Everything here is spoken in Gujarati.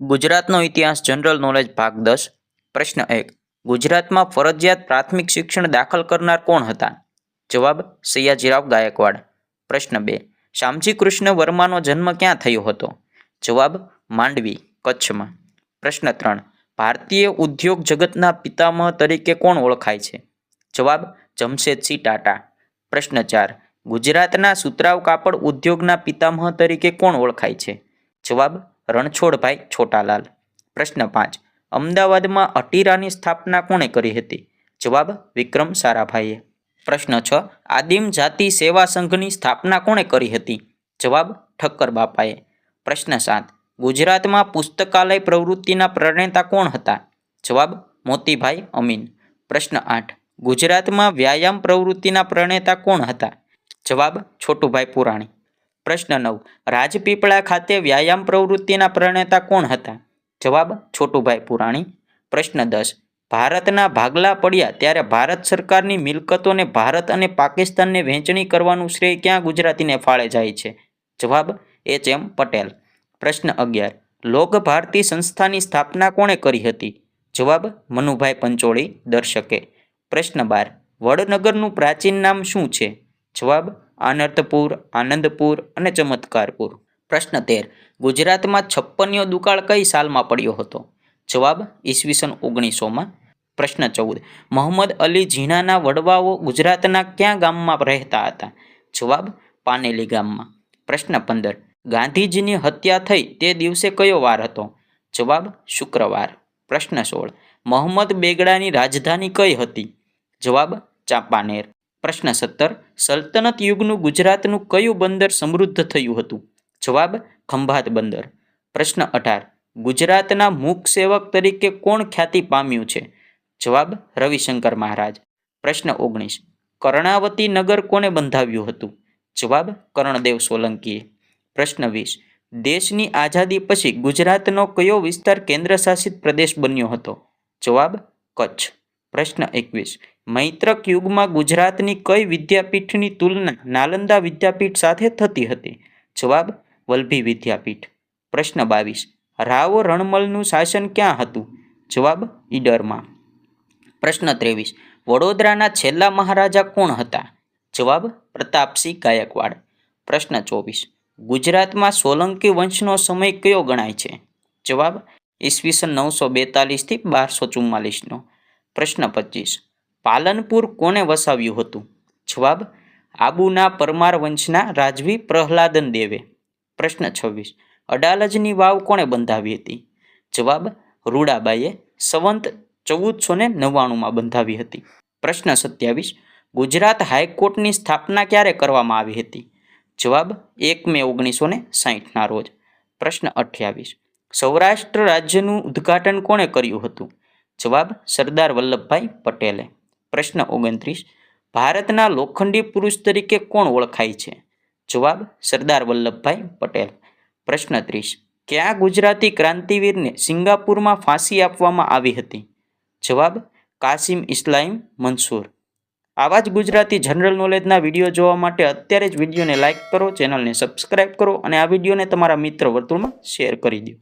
ગુજરાતનો ઇતિહાસ જનરલ નોલેજ ભાગ 10 પ્રશ્ન 1 ગુજરાતમાં ફરજિયાત પ્રાથમિક શિક્ષણ દાખલ કરનાર કોણ હતા? જવાબ સયાજીરાવ ગાયકવાડ. પ્રશ્ન 2 શામજી કૃષ્ણ વર્માનો જન્મ ક્યાં થયો હતો? જવાબ માંડવી, કચ્છમાં. પ્રશ્ન 3 ભારતીય ઉદ્યોગ જગતના પિતામહ તરીકે કોણ ઓળખાય છે? જવાબ જમશેદસિંહ ટાટા. પ્રશ્ન 4 ગુજરાતના સુતરાઉ કાપડ ઉદ્યોગના પિતામહ તરીકે કોણ ઓળખાય છે? જવાબ રણછોડભાઈ છોટાલાલ. પ્રશ્ન 5 અમદાવાદમાં અટીરાની સ્થાપના કોણે કરી હતી? જવાબ વિક્રમ સારાભાઈએ. પ્રશ્ન 6 આદિમ જાતિ સેવા સંઘની સ્થાપના કોણે કરી હતી? જવાબ ઠક્કર બાપાએ. પ્રશ્ન 7 ગુજરાતમાં પુસ્તકાલય પ્રવૃત્તિના પ્રણેતા કોણ હતા? જવાબ મોતીભાઈ અમીન. પ્રશ્ન 8 ગુજરાતમાં વ્યાયામ પ્રવૃત્તિના પ્રણેતા કોણ હતા? જવાબ છોટુભાઈ પુરાણી. પ્રશ્ન 9 રાજપીપળા ખાતે વ્યાયામ પ્રવૃત્તિના પ્રણેતા કોણ હતા? જવાબ છોટુભાઈ પુરાણી. પ્રશ્ન 10 ભારતના ભાગલા પડ્યા ત્યારે ભારત સરકારની મિલકતોને ભારત અને પાકિસ્તાનને વહેંચણી કરવાનું શ્રેય ક્યાં ગુજરાતીને ફાળે જાય છે? જવાબ એચ.એમ. પટેલ. પ્રશ્ન 11 લોક ભારતી સંસ્થાની સ્થાપના કોણે કરી હતી? જવાબ મનુભાઈ પંચોળી દર્શકે. પ્રશ્ન 12 વડનગરનું પ્રાચીન નામ શું છે? જવાબ આનર્તપુર, આનંદપુર અને ચમત્કારપુર. પ્રશ્ન 13 ગુજરાતમાં છપ્પનિયો દુકાળ કઈ સાલમાં પડ્યો હતો? જવાબ ઈસવીસન 1900માં. પ્રશ્ન 14 મોહમ્મદ અલી ઝીણાના વડવાઓ ગુજરાતના ક્યાં ગામમાં રહેતા હતા? જવાબ પાનેલી ગામમાં. પ્રશ્ન 15 ગાંધીજીની હત્યા થઈ તે દિવસે કયો વાર હતો? જવાબ શુક્રવાર. પ્રશ્ન 16 મોહમ્મદ બેગડાની રાજધાની કઈ હતી? જવાબ ચાંપાનેર. પ્રશ્ન 17 સલ્તનત યુગનું ગુજરાતનું કયું બંદર સમૃદ્ધ થયું હતું? જવાબ ખંભાત બંદર. પ્રશ્ન 18 ગુજરાતના મૂક સેવક તરીકે કોણ ખ્યાતિ પામ્યું છે? જવાબ રવિશંકર મહારાજ. પ્રશ્ન 19 કર્ણાવતી નગર કોને બંધાવ્યું હતું? જવાબ કર્ણદેવ સોલંકીએ. પ્રશ્ન 20 દેશની આઝાદી પછી ગુજરાતનો કયો વિસ્તાર કેન્દ્રશાસિત પ્રદેશ બન્યો હતો? જવાબ કચ્છ. પ્રશ્ન 21 મૈત્રક યુગમાં ગુજરાતની કઈ વિદ્યાપીઠની તુલના નાલંદા વિદ્યાપીઠ સાથે થતી હતી? જવાબ વલ્લભી વિદ્યાપીઠ. પ્રશ્ન 22 રાવ રણમલનું શાસન ક્યાં હતું? જવાબ ઈડરમાં. પ્રશ્ન 23 વડોદરાના છેલ્લા મહારાજા કોણ હતા? જવાબ પ્રતાપસિંહ ગાયકવાડ. પ્રશ્ન 24 ગુજરાતમાં સોલંકી વંશનો સમય કયો ગણાય છે? જવાબ ઈસવીસન 942 થી 1244નો. પ્રશ્ન 25 પાલનપુર કોને વસાવ્યું હતું? જવાબ આબુના પરમાર વંશના રાજવી પ્રહલાદન દેવે. પ્રશ્ન 26 અડાલજની વાવ કોણે બંધાવી હતી? જવાબ રૂડાબાઈએ સંવંત 1499માં બંધાવી હતી. પ્રશ્ન 27 ગુજરાત હાઈકોર્ટની સ્થાપના ક્યારે કરવામાં આવી હતી? જવાબ 1 મે 1960ના રોજ. પ્રશ્ન 28 સૌરાષ્ટ્ર રાજ્યનું ઉદ્ઘાટન કોણે કર્યું હતું? જવાબ સરદાર વલ્લભભાઈ પટેલે. પ્રશ્ન 29 ભારતના લોખંડી પુરુષ તરીકે કોણ ઓળખાય છે? જવાબ સરદાર વલ્લભભાઈ પટેલ. પ્રશ્ન 30 કયા ગુજરાતી ક્રાંતિવીરને સિંગાપુરમાં ફાંસી આપવામાં આવી હતી? જવાબ કાસિમ ઇસ્લામ મંસૂર. આવા જ ગુજરાતી જનરલ નોલેજના વિડીયો જોવા માટે અત્યારે જ વિડીયોને લાઇક કરો, ચેનલને સબસ્ક્રાઇબ કરો અને આ વિડીયોને તમારા મિત્ર વર્તુળમાં શેર કરી દો.